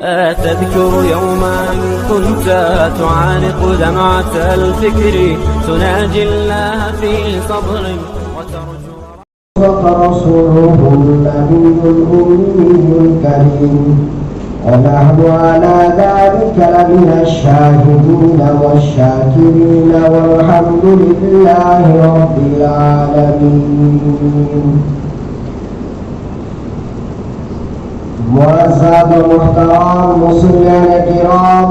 تذكر يوما كنت تعانق دمعة الفكر تناجي الله في صبر وترجو رسوله النبي الأمي الكريم ونحن على ذلك لمن الشاهدين والشاكرين والحمد لله رب العالمين معزز محترم মুসলিমান কিরাম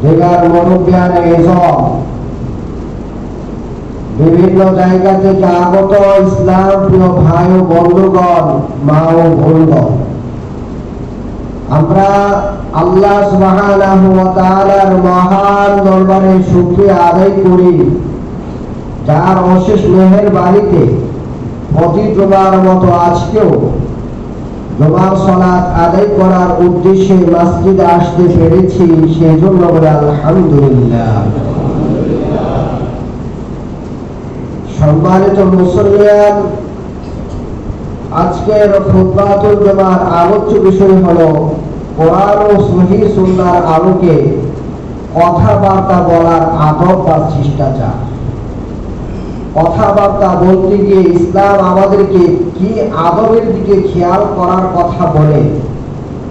দিগার মুরব্বিয়ান ইজম বিভিন্ন জায়গা থেকে আগত ইসলাম প্রিয় ভাই ও বন্ধুগণ মা ও বোনগণ আমরা আল্লাহ সুবহানাহু ওয়া তাআলার মহান দরবারে শুকরিয়া আদায় করি যার অশেষ মেহেরবানিতে প্রতি জুমার মতো আজকেও জুমার সালাত আদায় করার উদ্দেশ্যে মসজিদে আসতে পেরেছি সেজন্য বলি আলহামদুলিল্লাহ। সম্মানিত মুসলিম, আজকের খুতবাতুল জুমার আলোচ্য বিষয় হলো কোরআন ও সহিহ সুন্নাহর আলোকে কথাবার্তা বলার আদব বা শিষ্টাচার। কথাবার্তা বলতে গিয়ে ইসলাম আমাদেরকে কি আদবের দিকে খেয়াল করার কথা বলে,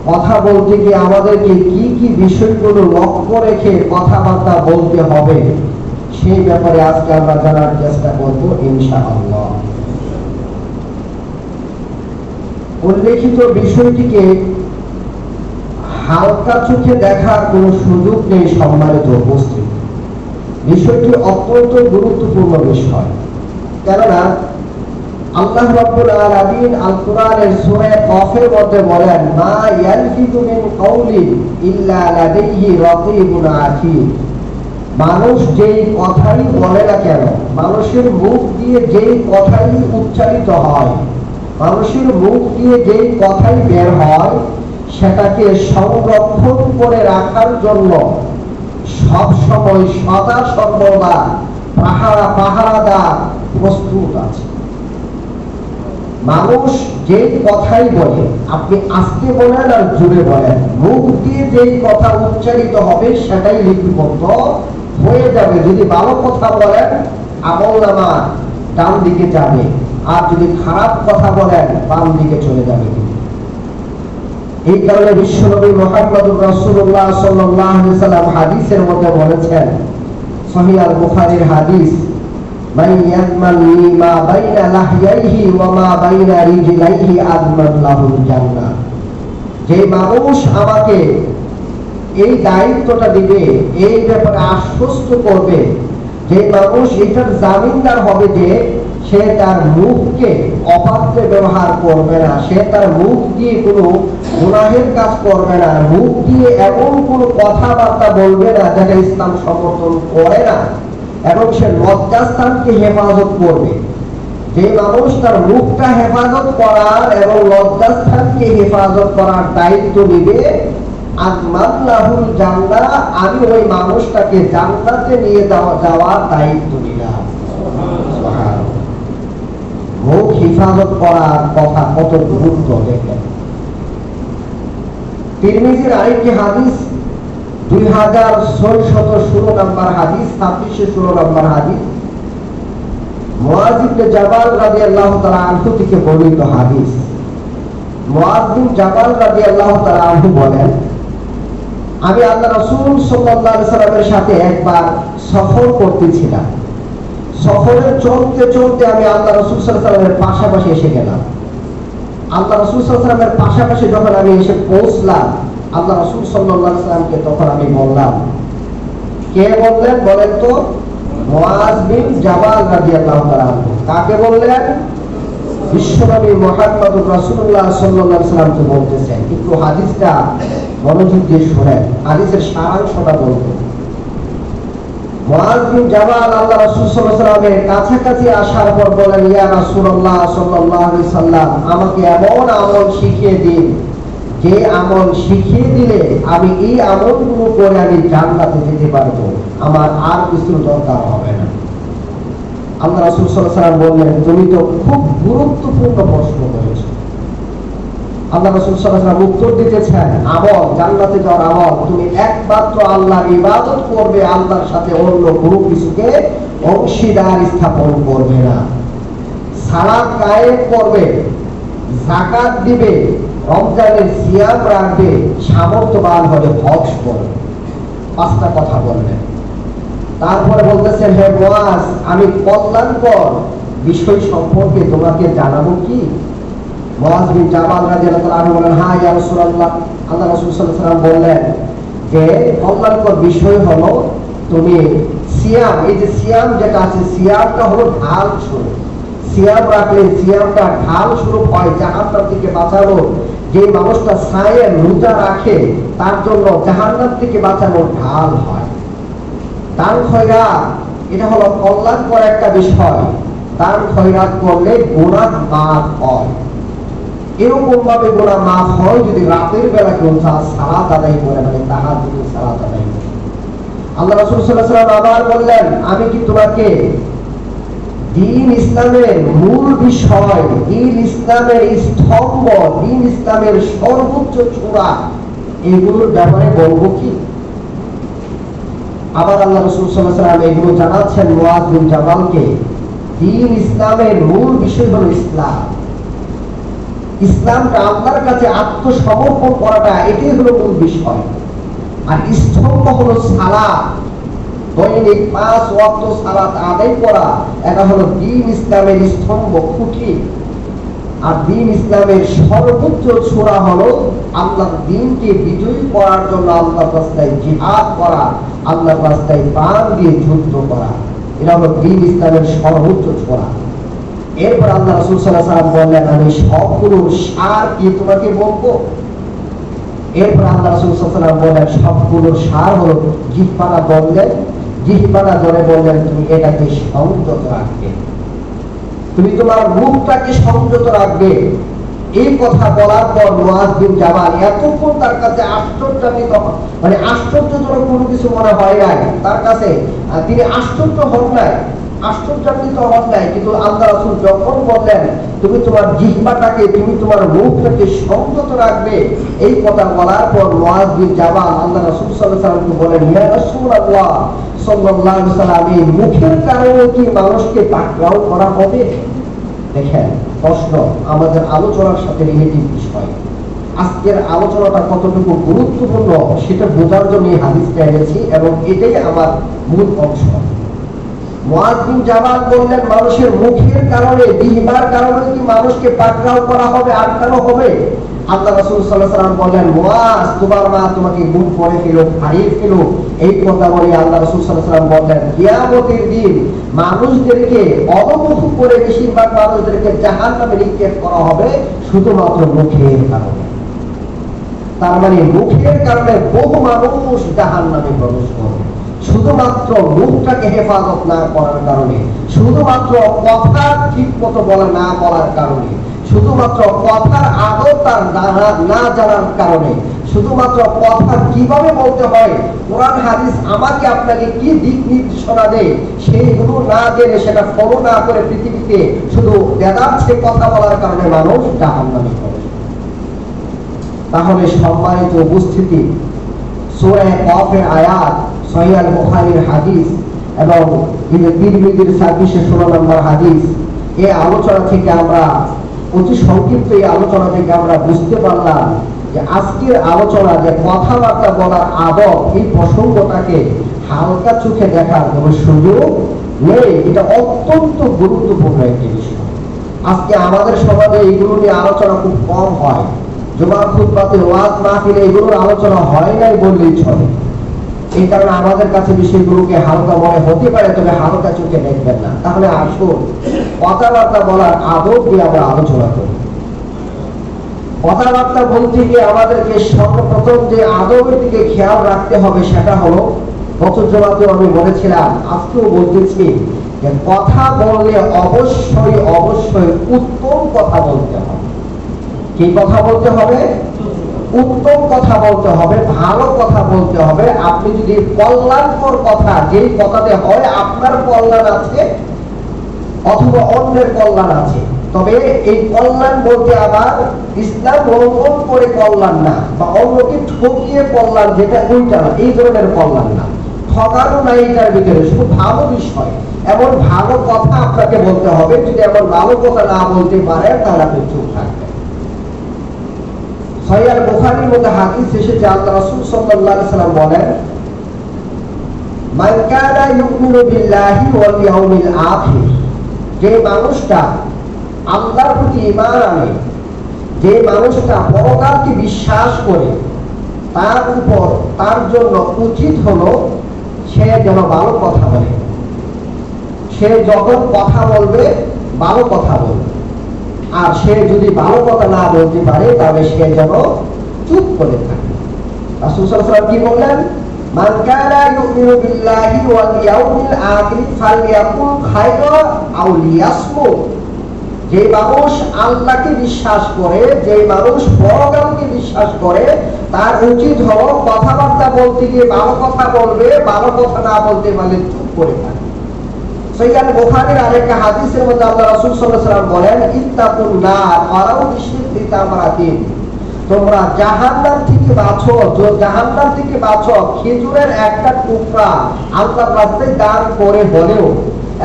কথা বলতে গিয়ে আমাদেরকে কি কি বিষয়গুলো লক্ষ্য রেখে কথাবার্তা বলতে হবে সেই ব্যাপারে আজকে আমরা জানার চেষ্টা করব ইনশাআল্লাহ। উল্লেখিত বিষয়টিকে হালকা চোখে দেখার কোনো সুযোগ নেই। সম্মানিত উপস্থিতি, বিষয়টি অত্যন্ত গুরুত্বপূর্ণ বিষয়। কেননা আল্লাহ রাব্বুল আলামিন আল কোরআনের সূরা কফের মধ্যে বলেন, মা ইয়ালফিযু মিন কাউলিন ইল্লা লাদাইহি রাকীবুন আতীদ। মানুষ যেই কথাই বলে না কেন, মানুষের মুখ দিয়ে যেই কথাই উচ্চারিত হয়, মানুষের মুখ দিয়ে যেই কথাই বের হয়, সেটাকে সংরক্ষণ করে রাখার জন্য সব সময় সদা সর্বদা পাহারাদার প্রস্তুত আছে। মানুষ যেই কথাই বলে, আপনি আস্তে বলেন আর জোরে বলেন, মুখ দিয়ে যেই কথা উচ্চারিত হবে সেটাই লিপিবদ্ধ হয়ে যাবে। যদি ভালো কথা বলেন আমলনামা ডান দিকে যাবে, আর যদি খারাপ কথা বলেন বাম দিকে চলে যাবে। এই কারণে বিশ্বনবী মুহাম্মদুর রাসূলুল্লাহ সাল্লাল্লাহু আলাইহি ওয়াসাল্লাম হাদিসের মধ্যে বলেছেন, সহিহ আল বুখারীর হাদিস, মান ইয়াজমানি মা বাইনা লাহইহি ওয়া মা বাইনা রিজলাইহি আযমান লাহুল জান্নাহ। যে মানুষ আমাকে এই দায়িত্বটা দিবে, এই ব্যাপারে আশ্বস্ত করবে, যে মানুষ এটার জামিনদার হবে যে সে তার মুখকে অপাত্রে ব্যবহার করবে না, সে তার মুখ দিয়ে কোনো গুনাহের কাজ করবে না, মুখ দিয়ে এমন কোনো কথাবার্তা বলবে না যেটা ইসলাম সমর্থন করে না, এবং সে লজ্জাস্থানকে হেফাজত করবে। যে মানুষ তার মুখটা হেফাজত করার এবং লজ্জাস্থানকে হেফাজত করার দায়িত্ব নিবে, আযমাল্লাহুল জান্নাহ, আমি ওই মানুষটাকে জান্নাতে নিয়ে যাওয়ার দায়িত্ব নিলাম। সুবহানাল্লাহ। মুখ হেফাজত করার কথা কত গুরুত্ব দেখেন। তিরমিজির আরেকটি হাদিস 2616 নম্বর হাদিস, 2616 নম্বর হাদিস, মুআয ইবনে জাবাল রাদিয়াল্লাহু তাআলা আনহু থেকে বর্ণিত হাদিস। মুআয বিন জাবাল রাদিয়াল্লাহু তাআলা আনহু বলেন, আমি আল্লাহ রাসূল সাল্লাল্লাহু আলাইহি সাল্লামের সাথে একবার সফর করতেছিলাম। সফরে চলতে চলতে আমি আল্লাহ রাসূল সাল্লাল্লাহু আলাইহি সাল্লামের পাশাপাশি এসে গেলাম। আল্লাহ রাসূল সাল্লাল্লাহু আলাইহি সাল্লামের পাশাপাশি যখন আমি এসে পৌঁছলাম, আল্লাহ রাসূল সাল্লাল্লাহু আলাইহি সাল্লামকে তখন আমি বললাম, কে বললেন বলেন তো? মুআয বিন জাবাল রাদিয়াল্লাহু তাআলা আনহু। কাকে বললেন? বিশ্বনবী মুহাম্মদুর রাসূলুল্লাহ সাল্লাল্লাহু আলাইহি সাল্লামকে বলতেছেন। একটু হাদিসটা মনোযোগ দিয়ে শুনেন, হাদিসের সারাংশটা বলবো। মুআয বিন জাবাল আল্লাহ রাসূল সাল্লাল্লাহু আলাইহি সাল্লামের কাছাকাছি আসার পর বলেন, ইয়া রাসূলুল্লাহ সাল্লাল্লাহু আলাইহি সাল্লাম, আমাকে এমন আমল শিখিয়ে দিন যে আমল শিখিয়ে দিলে আমি এই আমলগুলো করে আমি জান্নাতে যেতে পারবো, আমার আর কিছু দরকার হবে না। আল্লাহ রাসূল সাল্লাল্লাহু আলাইহি সাল্লাম বললেন, তুমি তো খুব গুরুত্বপূর্ণ প্রশ্ন করেছো। আল্লাহ রাসূল সাল্লাল্লাহু আলাইহি ওয়াসাল্লাম উত্তর দিতেছেন, আমল, জান্নাতে যাওয়ার আমল, তুমি একমাত্র আল্লাহর ইবাদত করবে, আল্লাহর সাথে অন্য কোনো কিছুকে অংশীদার স্থাপন করবে না। সালাত কায়েম করবে, যাকাত দিবে, রমজানের সিয়াম রাখবে, সামর্থ্যবান হলে হজ করবে। 5টা কথা বললেন। তারপরে বলতেছেন, হে মুয়াজ, আমি কল্যাণকর বিষয় সম্পর্কে তোমাকে জানাবো কি? মুয়াজ বিন জাবাল রাদিয়াল্লাহু আনহু বলেন, হ্যাঁ ইয়া রাসূলুল্লাহ। আল্লাহ রাসূল সাল্লাল্লাহু আলাইহি ওয়াসাল্লাম বললেন যে কল্যাণকর বিষয় হলো তুমি সিয়াম, এই যে সিয়াম যেটা আছে, সিয়ামটা হলো ঢাল স্বরূপ। সিয়াম রাখলে সিয়ামটা ঢাল স্বরূপ হয় জাহান্নাম থেকে বাঁচানো। যে মানুষটা সায়েম, রোজা রাখে, তার জন্য জাহান্নাম থেকে বাঁচানোর ঢাল হয়। দান খয়রাত, এটা হলো কল্যাণকর একটা বিষয়। দান খয়রাত করলে গুনাহ মাফ হয়। এরকম ভাবে গুনাহ মাফ হয় যদি রাতের বেলা কেউ সালাত আদায় করে, মানে তাহাজ্জুদের সালাত আদায় করে। আল্লাহ রাসূল সাল্লাল্লাহু আলাইহি ওয়াসাল্লাম আবার বললেন, আমি কি তোমাকে দ্বীন ইসলামের মূল বিষয়, দ্বীন ইসলামের স্তম্ভ, দ্বীন ইসলামের সর্বোচ্চ চূড়া, এগুলোর ব্যাপারে বলবো কি? আবার আল্লাহ রাসূল সাল্লাল্লাহু আলাইহি ওয়াসাল্লাম এগুলো জানাচ্ছেন মুয়াজ বিন জাবালকে। দ্বীন ইসলামের মূল বিষয় হলো ইসলাম। ইসলামটা আল্লাহর কাছে আত্মসমর্পণ করাটা, এটাই হলো মূল বিষয়। আর স্তম্ভ হলো সালাত, দৈনিক 5 ওয়াক্ত সালাত আদায় করা, এটা হলো দ্বীন ইসলামের স্তম্ভ, খুঁটি। আর দ্বীন ইসলামের সর্বোচ্চ চূড়া হলো আল্লাহর দ্বীনকে বিজয়ী করার জন্য আল্লাহর রাস্তায় জিহাদ করা, আল্লাহর রাস্তায় প্রাণ দিয়ে যুদ্ধ করা। এটা হলো দ্বীন ইসলামের সর্বোচ্চ চূড়া। এরপর আল্লাহ রাসূল সাল্লাল্লাহু আলাইহি ওয়াসাল্লাম বললেন, আমি সবগুলো সার কি তোমাকে বলবো? এরপর আল্লাহ রাসূল সাল্লাল্লাহু আলাইহি ওয়াসাল্লাম বললেন, সবগুলো সার হলো জিহ্বাটা বললেন, জিহ্বাটা ধরে বললেন, তুমি এটাকে সংযত রাখবে, তুমি তোমার মুখটাকে সংযত রাখবে। এই কথা বলার পর মুয়াজ বিন জাবাল এতক্ষণ তার কাছে আশ্চর্যান্বিত, মানে আশ্চর্যজনক কোনো কিছু মনে হয় নাই তার কাছে। তিনি আশ্চর্য হন নাই, আশ্চর্যান্বিত হন নাই। কিন্তু আল্লাহ রাসূল যখন বললেন, তুমি তোমার জিহ্বাটাকে, তুমি তোমার মুখটাকে সংযত রাখবে, এই কথা বলার পর মুয়াজ বিন জাবাল আল্লাহ রাসূল সাল্লাল্লাহু আলাইহি ওয়াসাল্লামকে বলেন, ইয়া রাসূলুল্লাহ সাল্লাল্লাহু আলাইহি ওয়াসাল্লাম, এই মুখের কারণে কি মানুষকে পাকড়াও করা হবে? দেখেন, প্রশ্ন আমাদের আলোচনার সাথে রিলেটিভ বিষয়। আজকের আলোচনাটা কতটুকু গুরুত্বপূর্ণ সেটা বোঝার জন্য এই হাদিসটা এনেছি, এবং এটাই আমার মূল অংশ। মুয়াজ বিন জাবাল বললেন, মানুষের মুখের কারণে, জিহ্বার কারণে কি মানুষকে পাকড়াও করা হবে, আটকানো হবে? আল্লাহ রাসূল সাল্লাল্লাহু আলাইহি ওয়াসাল্লাম বললেন, মুয়াজ, তোমার মা তোমাকে গুম করে ফেলো, হারিয়ে ফেলো। এই কথা বলে আল্লাহ রাসূল সাল্লাল্লাহু আলাইহি ওয়াসাল্লাম বললেন, কিয়ামতের দিন মানুষদেরকে অবমুখ করে বেশিরভাগ মানুষদেরকে জাহান্নামে নিক্ষেপ করা হবে শুধুমাত্র মুখের কারণে। তার মানে মুখের কারণে বহু মানুষ জাহান্নামে প্রবেশ করবে, শুধুমাত্র মুখটাকে হেফাজত না করার কারণে, শুধুমাত্র কথা ঠিক মতো না বলার কারণে, শুধুমাত্র কথার আদব তার না জানার কারণে, শুধুমাত্র কথা কিভাবে বলতে হয়, কোরআন হাদিস আমাকে আপনাকে কি দিক নির্দেশনা দেয়, সেইগুলো না জেনে, সেটা ফলো না করে পৃথিবীতে শুধু বেদাচ্ছে কথা বলার কারণে মানুষ জাহান্নামে প্রবেশ করে। তাহলে সম্মানিত উপস্থিতি, সূরা কফের আয়াত, সহিহ আল বুখারীর হাদিস এবং তিরমিজির 2616 নম্বর হাদিস, এই আলোচনা থেকে আমরা, অতি সংক্ষিপ্ত এই আলোচনা থেকে আমরা বুঝতে পারলাম যে আজকের আলোচনা, যে কথাবার্তা বলার আদব, এই প্রসঙ্গটাকে হালকা চোখে দেখার কোনো সুযোগ নেই। এটা অত্যন্ত গুরুত্বপূর্ণ একটি বিষয়। আজকে আমাদের সমাজে এইগুলো নিয়ে আলোচনা খুব কম হয়। জুমার খুতবাতে, ওয়াজ মাহফিলে এগুলোর আলোচনা হয় নাই বললেই চলে। এই কারণে আমাদের কাছে বিষয়গুলোকে হালকা মনে হতে পারে, তবে হালকা চোখে দেখবেন না। তাহলে আসুন কথাবার্তা বলার আদব দিয়ে আমরা আলোচনা করি। কথাবার্তা বলতে গিয়ে আমাদেরকে সর্বপ্রথম যে আদবের দিকে খেয়াল রাখতে হবে সেটা হলো, গত জমাতেও আমি বলেছিলাম, আজকেও বলতেছি, যে কথা বললে অবশ্যই অবশ্যই উত্তম কথা বলতে হবে। কি কথা বলতে হবে? উত্তম কথা বলতে হবে, ভালো কথা বলতে হবে। আপনি যদি কল্যাণকর কথা, যেই কথাতে হয় আপনার কল্যাণ আছে অথবা অন্যের কল্যাণ আছে, তবে এই কল্যাণ বলতে আবার ইসলাম লঙ্ঘন করে কল্যাণ না, বা অন্যকে ঠকিয়ে কল্যাণ, যেটা ওইটা না, এই ধরনের কল্যাণ না। ঠকানো নাই এটার ভিতরে, শুধু ভালো বিষয়, এমন ভালো কথা আপনাকে বলতে হবে। যদি এমন ভালো কথা না বলতে পারেন তাহলে আপনি চুপ থাকবেন। সহিহ আল বুখারীর মধ্যে হাদিস এসেছে, আল্লাহ রাসূল সাল্লাল্লাহু আলাইহি ওয়াসাল্লাম বলেন, মান কানা ইউমিনু বিল্লাহি ওয়াল ইয়াউমিল আখির, যে মানুষটা আল্লাহর প্রতি ঈমান আনে, যে মানুষটা পরকালকে বিশ্বাস করে, তার উপর তার জন্য উচিত হলো সে যেন ভালো কথা বলে। সে যখন কথা বলবে ভালো কথা বলবে, আর সে যদি ভালো কথা না বলতে পারে তাহলে সে যেন চুপ করে থাকে। রাসূল সাল্লাল্লাহু আলাইহি ওয়াসাল্লাম কি বললেন? মান কানা ইউমিনু বিল্লাহি ওয়াল ইয়াউমিল আখির ফালইয়াকুল খায়রা আও লিয়াসমুত, যে মানুষ আল্লাহকে বিশ্বাস করে, যে মানুষ পরকালকে বিশ্বাস করে, তার উচিত হলো কথাবার্তা বলতে গিয়ে ভালো কথা বলবে, ভালো কথা না বলতে পারলে চুপ করে থাকে। সহিহ আল বুখারীর আরেকটা হাদিসের মধ্যে আল্লাহ রাসূল সাল্লাল্লাহু আলাইহি ওয়াসাল্লাম বলেন, ইত্তাকুন নার ওয়ালাউ বিশিক্কি তামরাতিন, তোমরা জাহান্নাম থেকে বাঁচো, জাহান্নাম থেকে বাঁচো খেজুরের একটা টুকরা আল্লাহর রাস্তায় দান করে হলেও।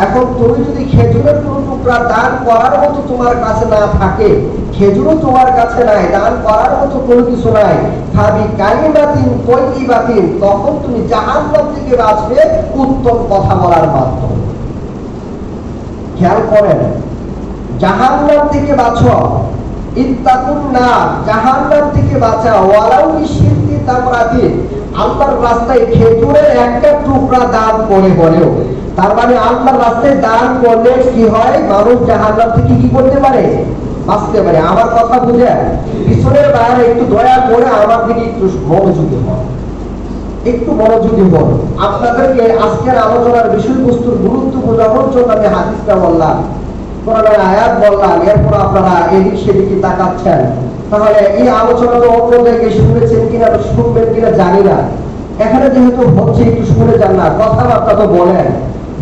এখন তুমি যদি খেজুরের কোন টুকরা দান করার মতো তোমার কাছে না থাকে, খেজুরও তোমার কাছে নাই, দান করার মতো কোনো কিছু নাই, ভাবি কালিমাতিন তাইয়িবাতিন, তখন তুমি জাহান্নাম থেকে বাঁচবে উত্তম কথা বলার মাধ্যমে। খেয়াল করেন, জাহান্নাম থেকে বাঁচো, ইত্তাকুন নার, জাহান্নাম থেকে বাঁচা, ওয়ালাউ বিশিক্কি তামরাতিন, আল্লাহর রাস্তায় খেজুরের একটা টুকরা দান করে হলেও। তার মানে আল্লাহর রাস্তায় দান করলে কি হয়? মানুষ জাহান্নাম থেকে কি করতে পারে? বাঁচতে পারে। আমার কথা বুঝেন? পিছনের বাইরে একটু দয়া করে আমার দিকে একটু মনোযোগী হন, একটু মনোযোগী হন। আপনাদেরকে আজকের আলোচনার বিষয়বস্তুর গুরুত্ব বোঝানোর জন্য আমি হাদিসটা বললাম, কোরআনের আয়াত বললাম, এরপর আপনারা এদিক সেদিকে তাকাচ্ছেন। তাহলে এই আলোচনাটা অন্য জায়গায় শুনেছেন কিনা, শুনবেন কিনা জানি না। এখানে যেহেতু হচ্ছে একটু শুনে যান না, কথাবার্তা তো বলেন।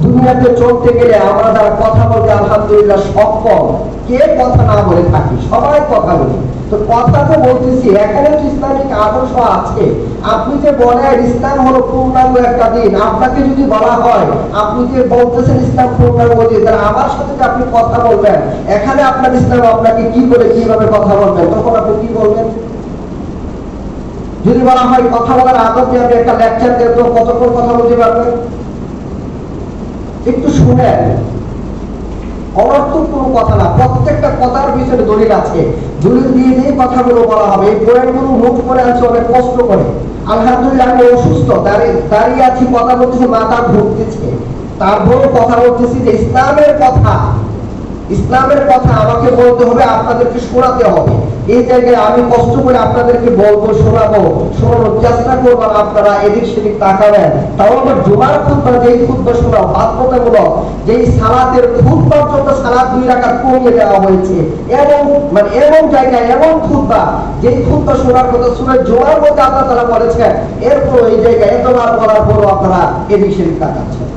দুনিয়াতে চলতে গেলে আমরা যারা কথা বলতে আলহামদুলিল্লাহ সক্ষম, কে কথা না বলে থাকি? সবাই কথা বলি। তো কথা তো বলতেছি, এখানে তো ইসলামিক আদর্শ আছে। আপনি যে বলেন ইসলাম হলো পূর্ণাঙ্গ একটা দিন, আপনাকে যদি বলা হয়, আপনি যে বলতেছেন ইসলাম পূর্ণাঙ্গ দিন, তাহলে আমার সাথে যে আপনি কথা বলবেন, এখানে আপনার ইসলাম আপনাকে কি করে কিভাবে কথা বলবেন, তখন আপনি কি বলবেন? যদি বলা হয় কথা বলার আদব দিয়ে আপনি একটা লেকচার দেন, তো কতক্ষণ কথা বলতে পারবেন? একটু শুনেন, অনর্থক কোনো কথা না, প্রত্যেকটা কথার পিছনে দলিল আছে। দলিল দিয়ে দিয়ে কথাগুলো বলা হবে। এই পয়েন্টগুলো নোট করে আছে অনেক কষ্ট করে। আলহামদুলিল্লাহ আমি অসুস্থ, দাঁড়িয়ে আছি, কথা বলতেছি, মাথা ঘুরতেছে, তারপরেও কথা বলতেছি যে ইসলামের কথা, ইসলামের কথা আমাকে বলতে হবে, আপনাদেরকে শোনাতে হবে। এই জায়গায় আমি কষ্ট করে আপনাদেরকে বলবো, শোনানোর চেষ্টা করবো, আপনারা এদিক সেদিক তাকাবেন। তাও আমার জুমার খুতবা, যেই খুতবা শোনা বাধ্যতামূলক, যেই সালাতের খুতবার জন্য সালাত 2 রাকাত কমিয়ে দেওয়া হয়েছে, এমন জায়গায় এমন খুতবা, যেই খুতবা শোনার কথা শুনে জুমার মধ্যে আল্লাহ তাআলা বলেছেন, এরপর এই জায়গায় এতবার বলার পরও আপনারা এদিক সেদিক তাকাচ্ছেন।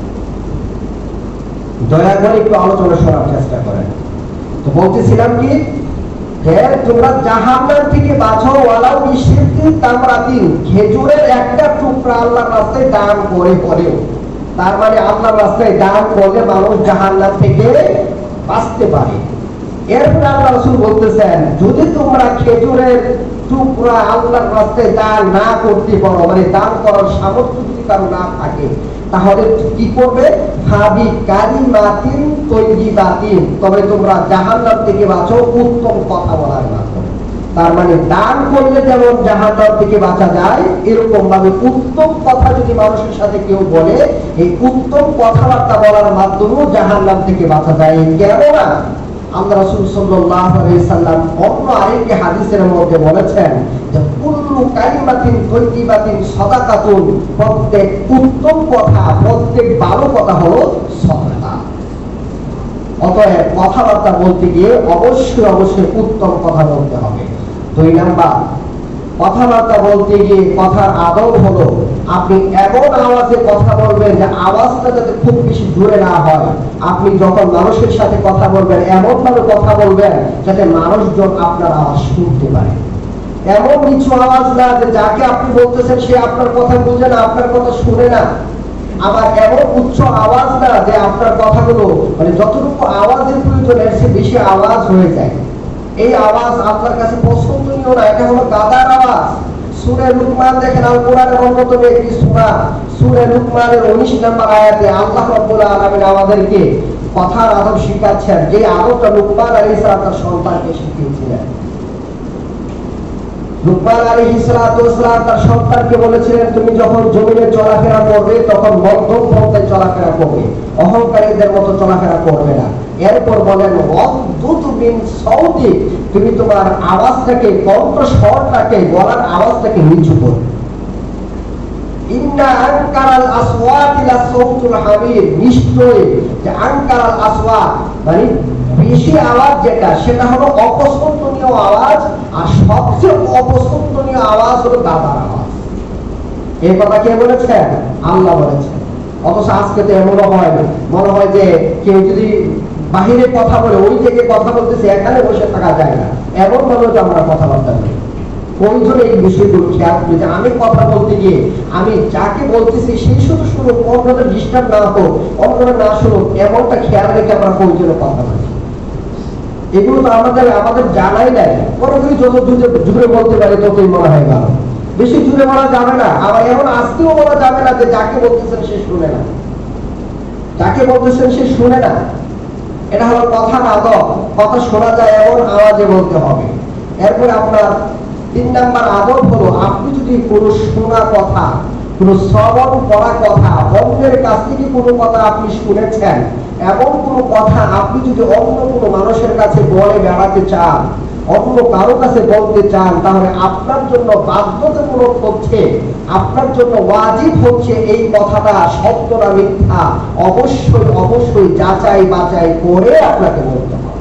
দয়া করে একটু আলোচনা শোনার চেষ্টা করেন। তো বলতেছিলাম কি, যে তোমরা জাহান্নাম থেকে বাঁচো, ওয়ালাউ বিশিক্কি তামরাতিন, খেজুরের একটা টুকরা আল্লাহর রাস্তায় দান করে হলেও। তার মানে আল্লাহর রাস্তায় দান করলে মানুষ জাহান্নাম থেকে বাঁচতে পারে। এরপরে আল্লাহ রাসূল বলতেছেন, যদি তোমরা খেজুরের টুকরা আল্লাহর রাস্তায় দান না করতে পারো, মানে দান করার সামর্থ্য যদি কারো না থাকে, তাহলে কি করবে? ভাবি কালিমাতিন তাইয়িবাতিন, তবে তোমরা জাহান্নাম থেকে বাঁচো উত্তম কথা বলার মাধ্যমে। তার মানে দান করলে যেমন জাহান্নাম থেকে বাঁচা যায়, এরকম ভাবে উত্তম কথা যদি মানুষের সাথে কেউ বলে, এই উত্তম কথাবার্তা বলার মাধ্যমেও জাহান্নাম থেকে বাঁচা যায়। কেননা আল্লাহ রাসূল সাল্লাল্লাহু আলাইহি সাল্লাম অন্য আরেকটি হাদিসের মধ্যে বলেছেন যে কুল্লু কালিমাতিন তাইয়িবাতিন সাদাকাতুন, প্রত্যেক উত্তম কথা, প্রত্যেক ভালো কথা হলো সাদাকা। অতএব কথাবার্তা বলতে গিয়ে অবশ্যই উত্তম কথা বলতে হবে। 2 নাম্বার, কথাবার্তা বলতে গিয়ে কথার আদব হলো আপনি এমন আওয়াজে কথা বলবেন যে আওয়াজটা যাতে খুব বেশি জোরে না হয়। আপনি যখন মানুষের সাথে কথা বলবেন এমন ভাবে কথা বলবেন যাতে মানুষজন আপনার আওয়াজ শুনতে পারে। এমন কিছু আওয়াজ না যে যাকে আপনি বলতেছেন সে আপনার কথা বুঝে না, আপনার কথা শুনে না। আবার এমন উচ্চ আওয়াজ না যে আপনার কথাগুলো মানে যতটুকু আওয়াজের প্রয়োজন এর চেয়ে বেশি আওয়াজ হয়ে যায়। এই আওয়াজ আপনার কাছে পছন্দনীয় না, এটা হলো গাদার আওয়াজ। সূরা লুকমান দেখেন, আল কোরআনের অন্যতম একটি সূরা, সূরা লুকমানের 19 নম্বর আয়াতে আল্লাহ রাব্বুল আলামিন আমাদেরকে কথার আদব শিখাচ্ছেন, যে আদবটা লুকমান আলাইহিস সালাম তার সন্তানকে শিখিয়েছিলেন। লুকমান আলাইহিস সালাম তার সন্তানকে বলেছিলেন, তুমি যখন জমিনে চলাফেরা করবে তখন মধ্যম পন্থায় চলাফেরা করবে, অহংকারীদের মতো চলাফেরা করবে না। এরপর বলেন, ওয়াগদুদ মিন সাউতিক, তুমি তোমার আওয়াজটাকে, কণ্ঠস্বরটাকে, গলার আওয়াজটাকে নিচু করবে। ইন্না আনকারাল আসওয়াতি লাসাউতুল হামির, নিশ্চয়ই যে আনকারাল আসওয়াত মানে বেশি আওয়াজ যেটা সেটা হলো অপছন্দনীয় আওয়াজ, আর সবচেয়ে অপছন্দনীয় আওয়াজ হলো গাদার আওয়াজ। এই কথা কে বলেছেন? আল্লাহ বলেছেন। অথচ আজকে তো এমনও হয়, মনে হয় যে কেউ যদি বাহিরে কথা বলে ওই থেকে কথা বলতেছে, এখানে বসে থাকা যায় না, এমন ভাবে তো আমরা কথাবার্তা বলি। প্রয়োজন এই বিষয়গুলো খেয়াল করি যে আমি কথা বলতে গিয়ে আমি যাকে বলতেছি সেই শুধু শুনুক, অন্যদের ডিস্টার্ব না হোক, অন্যরা না শুনুক, এমনটা খেয়াল রেখে আমরা প্রয়োজনে কথা বলি। এগুলো তো আমাদের জানাই নাই। কোনোদিনই যত জুড়ে বলতে পারি ততই মনে হয় ভালো, বেশি জুড়ে বলা যাবে না। আবার এমন আজকেও বলা যাবে না যে যাকে বলতেছেন সে শুনে না, যাকে বলতেছেন সে শুনে না। এটা হলো কথার আদব, কথা শোনা যায় এমন আওয়াজে বলতে হবে। এরপরে আপনার 3 নাম্বার আদব হলো, আপনি যদি কোনো শোনা কথা, কোনো শ্রবণ করা কথা, অন্যের কাছ থেকে কোনো কথা আপনি শুনেছেন, এমন কোনো কথা আপনি যদি অন্য কোনো মানুষের কাছে বলে বেড়াতে চান, অন্য কারো কাছে বলতে চান, তাহলে আপনার জন্য বাধ্যতামূলক হচ্ছে, আপনার জন্য ওয়াজিব হচ্ছে এই কথাটা সত্য না মিথ্যা অবশ্যই অবশ্যই যাচাই বাছাই করে আপনাকে বলতে হবে।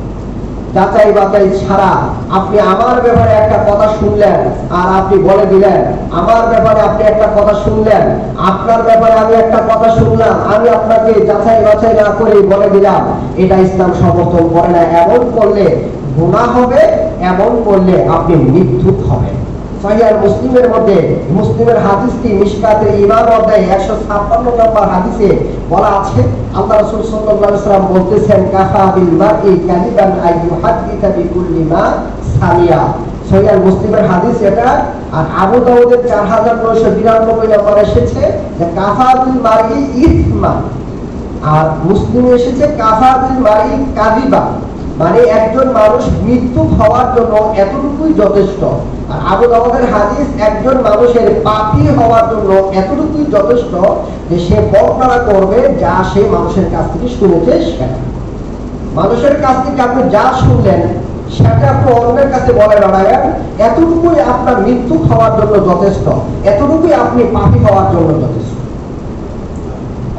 যাচাই বাছাই ছাড়া আপনি আমার ব্যাপারে একটা কথা শুনলেন আর আপনি বলে দিলেন, আমার ব্যাপারে আপনি একটা কথা শুনলেন, আপনার ব্যাপারে আমি একটা কথা শুনলাম, আমি আপনাকে যাচাই বাছাই না করে বলে দিলাম, এটা ইসলাম সমর্থন করে না। এমন করলে গুনাহ হবে, এমন করলে আপনি মিথ্যুক হবেন। সহিহ মুসলিমের মধ্যে, মুসলিমের হাদিসটি মিশকাতে ঈমান অধ্যায় 156 নম্বর হাদিসে বলা আছে, আল্লাহ রাসূল সাল্লাল্লাহু আলাইহি ওয়াসাল্লাম বলতেছেন, কাফা বিল মারই কাযিবান আইয়ুহাদ্দিসা বিকুল্লি মা সামিয়া। সহিহ মুসলিমের হাদিস এটা। আর আবু দাউদের 4992 নম্বর এসেছে যে কাফা বিল মারই ইসমা, আর মুসলিমে এসেছে কাফা বিল মারই কাযিবা, মানে একজন মানুষ মৃত্যু হওয়ার জন্য এতটুকুই যথেষ্ট। আর আবু দাউদের হাদিস, একজন মানুষের পাপী হওয়ার জন্য এতটুকুই যথেষ্ট যে সে বর্ণনা করবে যা সে মানুষের কাছ থেকে শুনেছে সেটা। মানুষের কাছ থেকে আপনি যা শুনলেন সেটা আপনি অন্যের কাছে বলে বেড়াবেন, এতটুকুই আপনার মৃত্যু হওয়ার জন্য যথেষ্ট, এতটুকুই আপনি পাপী হওয়ার জন্য যথেষ্ট।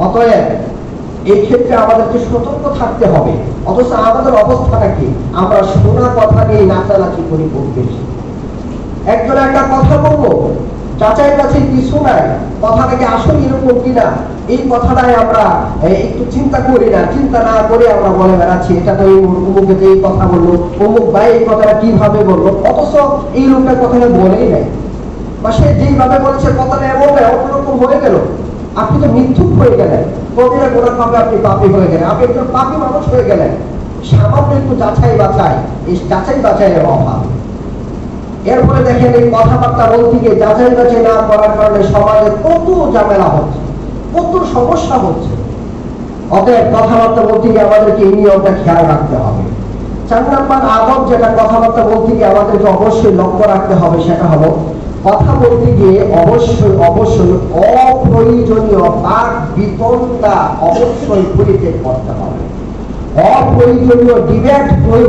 অতএব এই ক্ষেত্রে আমাদেরকে সতর্ক থাকতে হবে। অথচ আমাদের অবস্থাটা কি? আমরা শোনা কথা নিয়ে নাচানাচি করি খুব বেশি। একজন একটা কথা বলবো, যাচাই বাছাই কিছু নাই, কথাটাকে আসলে এরকম কিনা এই কথাটাই আমরা একটু চিন্তা করি না, চিন্তা না করে আমরা বলে বেড়াচ্ছি, এটা তো এই অমুকে যে এই কথা বললো, অমুক ভাই এই কথাটা কিভাবে বললো, অথচ এই লোকটার কথাটা বলেই নাই, বা সে যেইভাবে বলেছে কথাটা এমন নয়, অন্যরকম হয়ে গেল। আপনি তো মিথ্যুক হয়ে গেলেন, কবিরা গুনাহ পাবে, আপনি পাপী হয়ে গেলেন, আপনি একজন পাপী মানুষ হয়ে গেলেন। সামান্য একটু যাচাই বাছাই, এই যাচাই বাছাইয়ের অভাব। এরপরে দেখেন, এই কথাবার্তা বলতে গিয়ে যাচাই বাছাই না করার কারণে সমাজে কত ঝামেলা হচ্ছে, কত সমস্যা হচ্ছে। অতএব কথাবার্তা বলতে গিয়ে আমাদেরকে এই নিয়মটা খেয়াল রাখতে হবে। 4 নাম্বার আদব যেটা কথাবার্তা বলতে গিয়ে আমাদেরকে অবশ্যই লক্ষ্য রাখতে হবে, সেটা হলো কথা বলতে গিয়ে অবশ্যই অবশ্যই অপ্রয়োজনীয় বাক বিতণ্ডা অবশ্যই পরিত্যাগ করতে হবে। অপ্রয়োজনীয় ডিবেট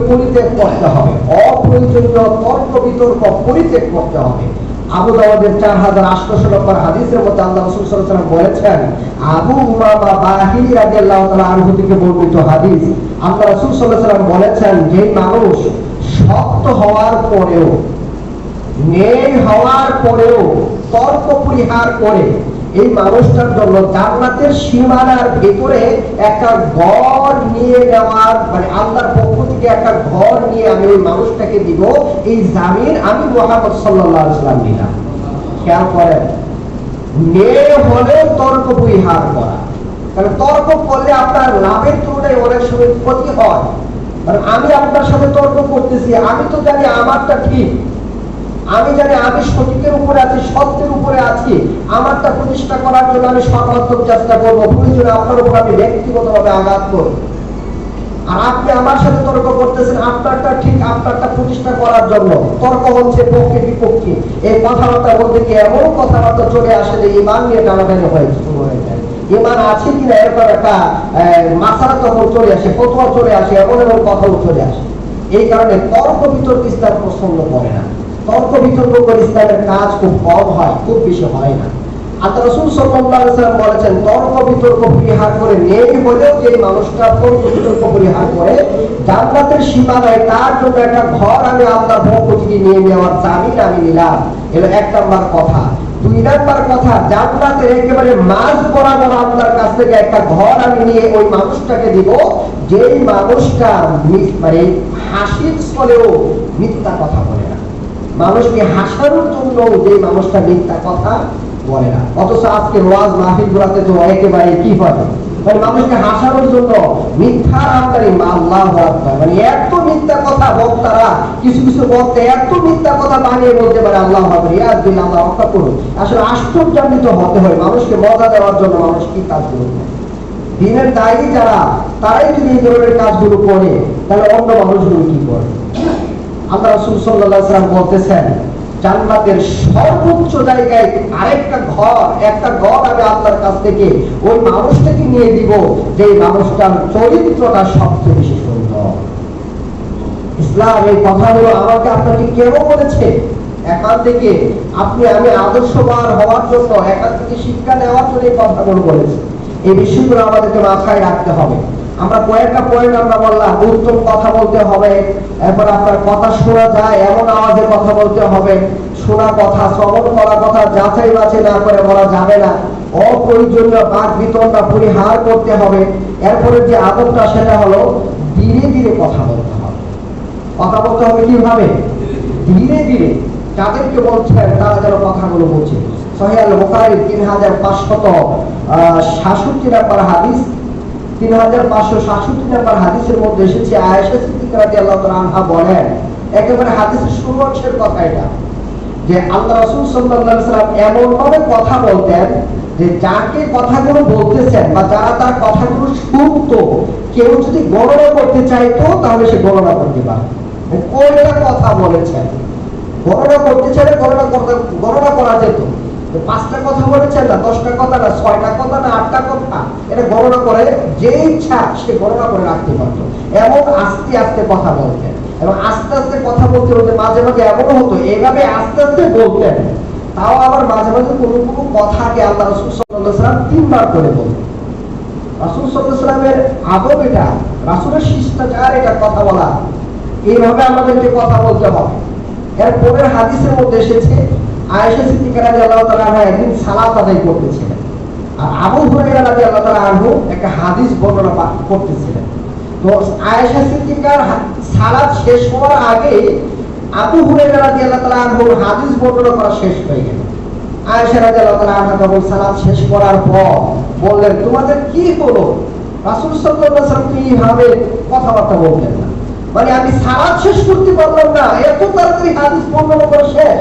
পরিত্যাগ করতে হবে, অপ্রয়োজনীয় তর্ক বিতর্ক পরিত্যাগ করতে হবে। আবু দাউদের 4800 নম্বর হাদিসের মধ্যে আল্লাহ রাসূল সাল্লাল্লাহু আলাইহি ওয়াসাল্লাম বলেছেন, আবু উমামা বাহিলী রাদিয়াল্লাহু তাআলা আনহু থেকে বর্ণিত হাদিস, আল্লাহ রাসূল সাল্লাল্লাহু আলাইহি ওয়াসাল্লাম বলেছেন, যে মানুষ সত্য হওয়ার পরেও নেই হওয়ার পরেও তর্ক পরিহার করে এই মানুষটার জন্য জান্নাতের সীমানার ভেতরে একটা ঘর নিয়ে নেওয়ার, মানে আল্লাহর পক্ষ থেকে একটা ঘর নিয়ে আমি ওই মানুষটাকে দিব, এই জামিন আমি মুহাম্মদ সাল্লাল্লাহু আলাইহি ওয়াসাল্লাম নিলাম। খেয়াল করেন, নেই হলেও তর্ক পরিহার করা, কারণ তর্ক করলে আপনার লাভের তুলনায় অনেক সময় ক্ষতি হয়। কারণ আমি আপনার সাথে তর্ক করতেছি, আমি তো জানি আমারটা ঠিক, আমি জানি আমি সঠিকের উপরে আছি, সত্যের উপরে আছি, আমারটা প্রতিষ্ঠা করার জন্য আমি সর্বাত্মক চেষ্টা করবো, প্রয়োজনে আপনার উপর আমি ব্যক্তিগতভাবে আঘাত করব। আর আপনি আমার সাথে তর্ক করতেছেন আপনারটা ঠিক, আপনারটা প্রতিষ্ঠা করার জন্য। তর্ক হচ্ছে পক্ষে বিপক্ষে, এই কথাবার্তার মধ্যে কি এমন কথাবার্তা চলে আসে যে ঈমান নিয়ে টানাটানি হয়ে যায়, ঈমান আছে কিনা এরকম একটা মাসালা তখন চলে আসে, ফতোয়া চলে আসে, এমন এমন কথাও চলে আসে। এই কারণে তর্ক বিতর্ক ইসলাম পছন্দ করে না। তর্ক বিতর্ক করে ইসলামের কাজ খুব কম হয়, খুব বেশি হয় না। আল্লাহ রাসূল সাল্লাল্লাহু আলাইহি ওয়াসাল্লাম বলেছেন, তর্ক বিতর্ক পরিহার করে নেই হলেও যে মানুষটা তর্ক বিতর্ক পরিহার করে জান্নাতের সীমানায় তার জন্য একটা ঘর আমি আল্লাহর পক্ষ থেকে নিয়ে নেওয়ার জামিন আমি নিলাম। এলো এক নাম্বার কথা। দুই নাম্বার কথা, জান্নাতের একেবারে মাঝ বরাবর আল্লাহর কাছ থেকে একটা ঘর আমি নিয়ে ওই মানুষটাকে দিব, যেই মানুষটা মানে হাসির ছলেও মিথ্যা কথা বলে না, মানুষকে হাসানোর জন্য যে মানুষটা মিথ্যা কথা বলে না। অথচ আজকে ওয়াজ মাহফিল গুলাতে তো একেবারে কি হয়, মানে মানুষকে হাসানোর জন্য মিথ্যার আমদানি, আল্লাহু আকবার, মানে এত মিথ্যা কথা বক্তারা, কিছু কিছু বক্তা এত মিথ্যা কথা বানিয়ে বলতে পারে, আল্লাহু আকবার, ইয়াজ বিল্লাহ, আল্লাহ রক্ষা করুন। আসলে আশ্চর্যান্বিত হতে হয়, মানুষকে মজা দেওয়ার জন্য মানুষ কি কাজগুলো করে। দিনের দায়ী যারা, তারাই যদি এই ধরনের কাজগুলো করে, তাহলে অন্য মানুষগুলো কি করে? আল্লাহ রাসূল সাল্লাল্লাহু আলাইহি ওয়াসাল্লাম বলতেছেন, জান্নাতের সর্বোচ্চ জায়গায় আরেকটা ঘর, একটা ঘর আমি আল্লাহর কাছ থেকে ওই মানুষটাকে নিয়ে দিব, যে মানুষটার চরিত্রটা সবচেয়ে বেশি সুন্দর। ইসলাম এই কথাগুলো আমাকে আপনাকে কেন বলেছে? এখান থেকে আপনি আমি আদর্শবান হওয়ার জন্য, এখান থেকে শিক্ষা নেওয়ার জন্য এই কথাগুলো বলেছে। এই বিষয়গুলো আমাদেরকে মাথায় রাখতে হবে। আমরা কয়েকটা পয়েন্ট আমরা বললাম, উত্তম কথা বলতে হবে, এরপর আপনার কথা শোনা যায় এমন আওয়াজে কথা বলতে হবে, শোনা কথা, শ্রবণ করা কথা যাচাই বাছাই না করে বলা যাবে না, অপ্রয়োজনীয় বাক বিতণ্ডা পরিহার করতে হবে। এরপরে যে আদবটা সেটা হলো ধীরে ধীরে কথা বলতে হবে। কথা বলতে হবে কিভাবে? ধীরে ধীরে। যাদেরকে বলছেন তারা যেন কথাগুলো বলছে। সহিহ আল বুখারী 3567 নম্বর হাদিস, 3567 নম্বর হাদিসের মধ্যে এসেছে, আয়েশা সিদ্দিকা রাদিয়াল্লাহু তাআলা আনহা বলেন, একেবারে হাদিসের শুরুর কথা এটা, যে আল্লাহ রাসূল সাল্লাল্লাহু আলাইহি ওয়াসাল্লাম এমন ভাবে কথা বলতেন যে যাকে কথাগুলো বলতেছেন বা যারা তার কথাগুলো শুনতো, কেউ যদি গণনা করতে চাইতো তাহলে সে গণনা করতে পারত। কয়টা কথা বলেছেন গণনা করতে চাইলে গণনা করা যেত। 5টা কথা বলেছেন না, 10টা কথা না, 6টা কথা না, 8টা কথা, এটা গণনা করে যে ইচ্ছা সে গণনা করে রাখতে পারত। এমন আস্তে আস্তে কথা বলতেন, এবং আস্তে আস্তে কথা বলতে বলতে মাঝে মাঝে এমন হতো এইভাবে আস্তে আস্তে বলতেন, তাও আবার মাঝে মাঝে কোনো কোনো কথাকে আল্লাহ রাসূল সাল্লাল্লাহু আলাইহি ওয়াসাল্লাম 3বার করে বলতেন। রাসূল সাল্লাল্লাহু আলাইহি ওয়াসাল্লামের আদব এটা, রাসূলের শিষ্টাচার এটা, কথা বলা এইভাবে আমাদেরকে কথা বলতে হবে। এর পরের হাদিসের মধ্যে এসেছে, আয়েশা সিদ্দিকা রাদিয়াল্লাহু তাআলা আনহা একদিন সালাত আদায় করতেছিলেন, আর আবু হুরায়রা রাদিয়াল্লাহু তাআলা আনহু একটা হাদিস বর্ণনা করতেছিলেন। তো আয়েশা সিদ্দিকার সালাত শেষ হওয়ার আগে আবু হুরায়রা রাদিয়াল্লাহু তাআলা আনহুর হাদিস বর্ণনা করা শেষ হয়ে গেল। আয়েশা রাদিয়াল্লাহু তাআলা আনহা যখন সালাত শেষ করার পর বললেন, তোমাদের কি হলো? রাসূল সাল্লাল্লাহু আলাইহি ওয়াসাল্লাম কিভাবে কথাবার্তা বলতেন না, মানে আমি সালাত শেষ করতে পারলাম না, এত তাড়াতাড়ি হাদিস বর্ণনা করা শেষ,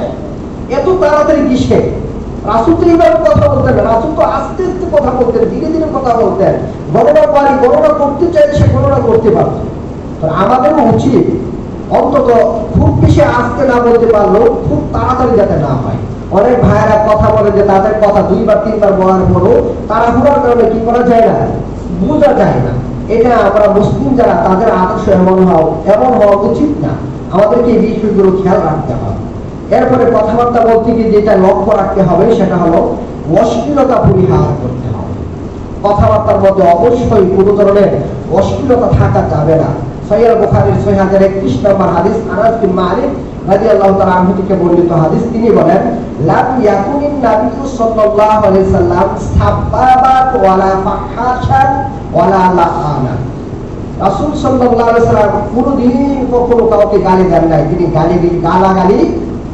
এত তাড়াতাড়ি কিসে? রাসূল তো এইভাবে কথা বলতেন না, রাসূল তো আস্তে আস্তে কথা বলতেন, ধীরে ধীরে কথা বলতেন। গণনা করতে চাইলে সে গণনা করতে পারত। আমাদেরও উচিত অন্তত খুব বেশি আস্তে না বলতে পারলেও খুব তাড়াতাড়ি যাতে না হয়। অনেক ভাইয়েরা কথা বলে যে তাদের কথা 2বার 3বার বলার পরও তাড়াহুড়ার কারণে কি করা যায় না, বোঝা যায় না। এটা আমরা মুসলিম যারা, তাদের আদর্শ এমন হওয়া উচিত না। আমাদেরকে এই বিষয়গুলো খেয়াল রাখতে হবে। এরপরে কথাবার্তা বলতে গিয়ে যেটা লক্ষ্য রাখতে হবে সেটা হলো অশ্লীলতা পরিহার করতে হবে। কথাবার্তার মধ্যে অবশ্যই কোনো ধরনের অশ্লীলতা থাকা যাবে না। সহিহ বুখারীর 6031 নম্বর হাদিস, আনাস বিন মালিক রাদিয়াল্লাহু তাআলা আনহু থেকে বর্ণিত হাদিস, তিনি বলেন লাম ইয়াকুনিন নাবিয়্যু সাল্লাল্লাহু আলাইহি সাল্লাম সাব্বাবাত ওয়ালা ফাহাশান ওয়ালা লাআনা। রাসূল সাল্লাল্লাহু আলাইহি সাল্লাম কোনদিন কখনো কাউকে গালি দেন নাই, তিনি গালাগালি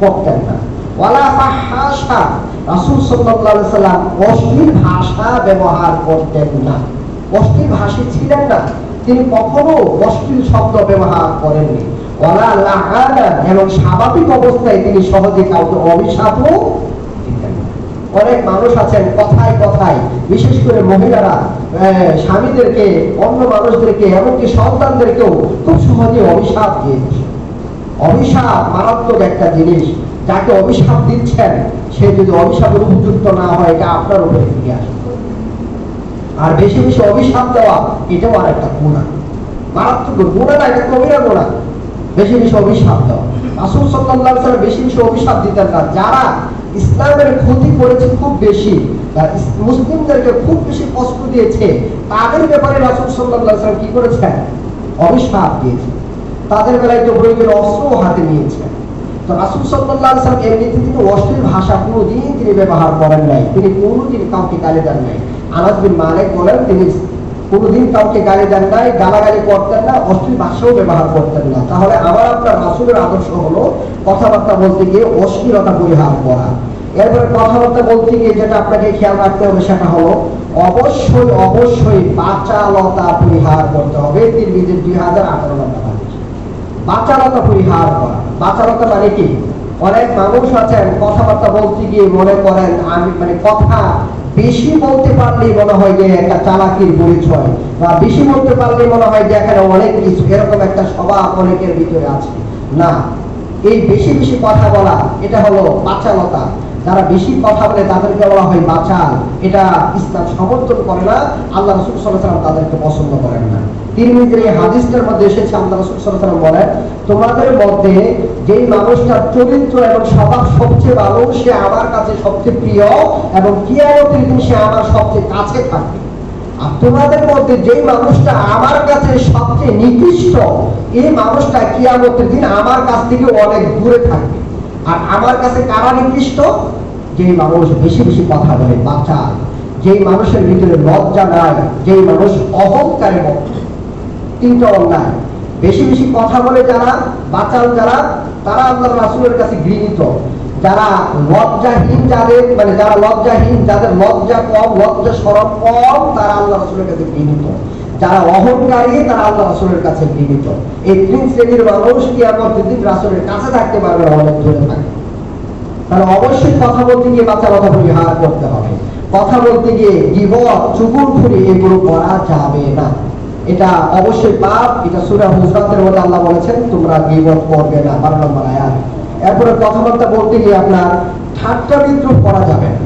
করতেন না। ওয়ালা ফাহাশা, রাসূল সাল্লাল্লাহু আলাইহি সাল্লাম অশ্লীল ভাষা ব্যবহার করতেন না, অশ্লীল ভাষী ছিলেন না, তিনি কখনো অশ্লীল শব্দ ব্যবহার করেননি। ওয়ালা লাআনা, এবং স্বাভাবিক অবস্থায় তিনি সহজে কাউকে অভিশাপও দিতেন না। অনেক মানুষ আছেন কথায় কথায়, বিশেষ করে মহিলারা স্বামীদেরকে, অন্য মানুষদেরকে, এমনকি সন্তানদেরকেও খুব সহজে অভিশাপ দিয়ে বসে। অভিশাপ মারাত্মক একটা জিনিস, যাকে অভিশাপ দিচ্ছেন সে যদি অভিশাপের উপযুক্ত না হয়, এটা আপনার উপরে ফিরে আসবে। আর বেশি বেশি অভিশাপ দেওয়া এটাও আর একটা গুনাহ, মারাত্মক গুনাহ না, এটা কবিরা গুনাহ, বেশি বেশি অভিশাপ দেওয়া। রাসূল সাল্লাল্লাহু আলাইহি ওয়াসাল্লাম বেশি বেশি অভিশাপ দিতেন না। যারা ইসলামের ক্ষতি করেছে খুব বেশি, মুসলিমদেরকে খুব বেশি কষ্ট দিয়েছে, তাদের ব্যাপারে রাসূল সাল্লাল্লাহু আলাইহি ওয়াসাল্লাম কি করেছেন? অভিশাপ দিয়েছেন। তাদের বেলায় তো প্রয়োজন অস্ত্র হাতে নিয়েছেন। তো রাসূল সাল্লাল্লাহু আলাইহি ওয়াসাল্লাম এমনিতে তিনি অশ্লীল ভাষা কোনোদিন তিনি ব্যবহার করেন নাই, তিনি কোনোদিন কাউকে গালি দেন নাই। আনাস বিন মালিক বলেন তিনি কোনোদিন কাউকে গালি দেন নাই, গালাগালি করতেন না, অশ্লীল ভাষাও ব্যবহার করতেন না। তাহলে আমার আপনার রাসূলের আদর্শ হলো কথাবার্তা বলতে গিয়ে অশ্লীলতা পরিহার করা। এরপরে কথাবার্তা বলতে গিয়ে যেটা আপনাকে খেয়াল রাখতে হবে সেটা হলো অবশ্যই অবশ্যই বাচালতা পরিহার করতে হবে। তিরমিজির 2018 নম্বর হাদিস, বাচালতা পরিহার করা। বাচালতা মানে কি? অনেক মানুষ আছেন কথাবার্তা বলতে গিয়ে মনে করেন আমি কথা বেশি বলতে পারলেই মনে হয় যে একটা চালাকির পরিচয়, বা বেশি বলতে পারলেই মনে হয় যে এখানে অনেক কিছু, এরকম একটা স্বভাব অনেকের ভিতরে আছে। না, এই বেশি বেশি কথা বলা এটা হলো বাচালতা। যারা বেশি কথা বলে তাদেরকে বলা হয় বাচাল। এটা ইসলাম সমর্থন করে না, আল্লাহ রাসূল সাল্লাল্লাহু আলাইহি ওয়াসাল্লাম তাদেরকে পছন্দ করেন না। তিরমিজির এই হাদিসটার মধ্যে এসেছে আল্লাহ রাসূল সাল্লাল্লাহু আলাইহি ওয়াসাল্লাম বলেন, তোমাদের মধ্যে যেই মানুষটার চরিত্র এবং স্বভাব সবচেয়ে ভালো সে আমার কাছে সবচেয়ে প্রিয়, এবং কিয়ামতের দিন সে আমার সবচেয়ে কাছে থাকবে। আর তোমাদের মধ্যে যেই মানুষটা আমার কাছে সবচেয়ে নিকৃষ্ট, এই মানুষটা কিয়ামতের দিন আমার কাছ থেকে অনেক দূরে থাকবে। আর আমার কাছে কারা নিকৃষ্ট? যেই মানুষ বেশি বেশি কথা বলে, বাচাল, যেই মানুষের ভিতরে লজ্জা নাই, যেই মানুষ অহংকারে মত্ত। তিনটা অন্যায়। বেশি বেশি কথা বলে যারা, বাচাল যারা, তারা আল্লাহর রাসূলের কাছে ঘৃণিত। যারা লজ্জাহীন, যারা লজ্জাহীন, যাদের লজ্জা কম, লজ্জা শরম কম, তারা আল্লাহ রাসূলের কাছে ঘৃণিত। যারা অহংকারী তারা আল্লাহ রাসূলের কাছে ঘৃণিত। এই তিন শ্রেণীর মানুষ কিয়ামতের দিন রাসূলের কাছে থাকতে পারবে না, অনেক দূরে থাকবে। তাহলে অবশ্যই কথা বলতে গিয়ে বাচালতা পরিহার করতে হবে। কথা বলতে গিয়ে গীবত, চুগলখড়ি এগুলো করা যাবে না, এটা অবশ্যই পাপ। এটা সূরা হুজরাতের মধ্যে আল্লাহ বলেছেন তোমরা গীবত করবে না, 12 নম্বর আয়াত। এরপরে কথাবার্তা বলতে গিয়ে আপনার ঠাট্টা বিদ্রুপ করা যাবে না।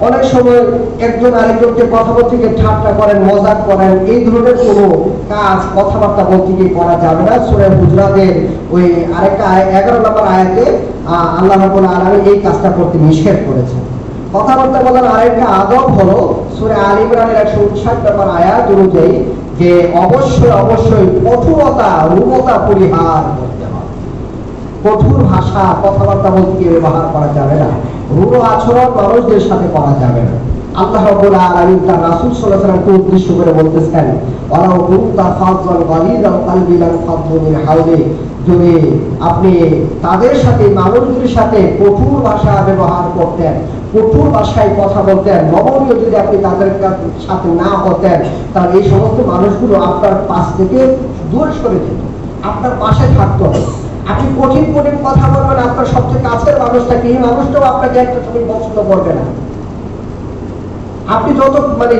অনেক সময় একজন আরেকজনকে কথা বলতে গিয়ে ঠাট্টা করেন, মজাক করেন, এই ধরনের কোনো কাজ কথাবার্তা বলতে গিয়ে করা যাবে না। সূরা হুজরাতের ওই আরেকটা 11 নম্বর আয়াতে আল্লাহ রাব্বুল আলামিন এই কাজটা করতে নিষেধ করেছেন। কথাবার্তা বলার আরেকটা আদব হলো সূরা আল ইমরানের 159 নম্বর আয়াত অনুযায়ী যে অবশ্যই অবশ্যই কঠোরতা, রূঢ়তা পরিহার করতে হবে। কঠোর ভাষা কথাবার্তা বলতে গিয়ে ব্যবহার করা যাবে না, রূঢ় আচরণ মানুষদের সাথে করা যাবে না। আল্লাহ রাব্বুল আলামিন তার রাসূল সাল্লাল্লাহু আলাইহি ওয়াসাল্লামকে উদ্দেশ্য করে বলতেছেন, ওয়ালাউ কুনতা ফাযযান গালিযাল কলবি লানফাদ্দু মিন হাওলি, যদি আপনি তাদের সাথে, মানুষদের সাথে কঠোর ভাষা ব্যবহার করতেন, কঠোর ভাষায় কথা বলতেন, নমনীয় যদি আপনি তাদের সাথে না হতেন, তাহলে এই সমস্ত মানুষগুলো আপনার পাশ থেকে দূরে সরে যেত, আপনার পাশে থাকতো। আপনি কঠিন কঠিন কথা বলবেন, আপনার সবচেয়ে কাছের মানুষটাকে, এই মানুষটাও আপনাকে একটা সময় পছন্দ করবে না। আপনি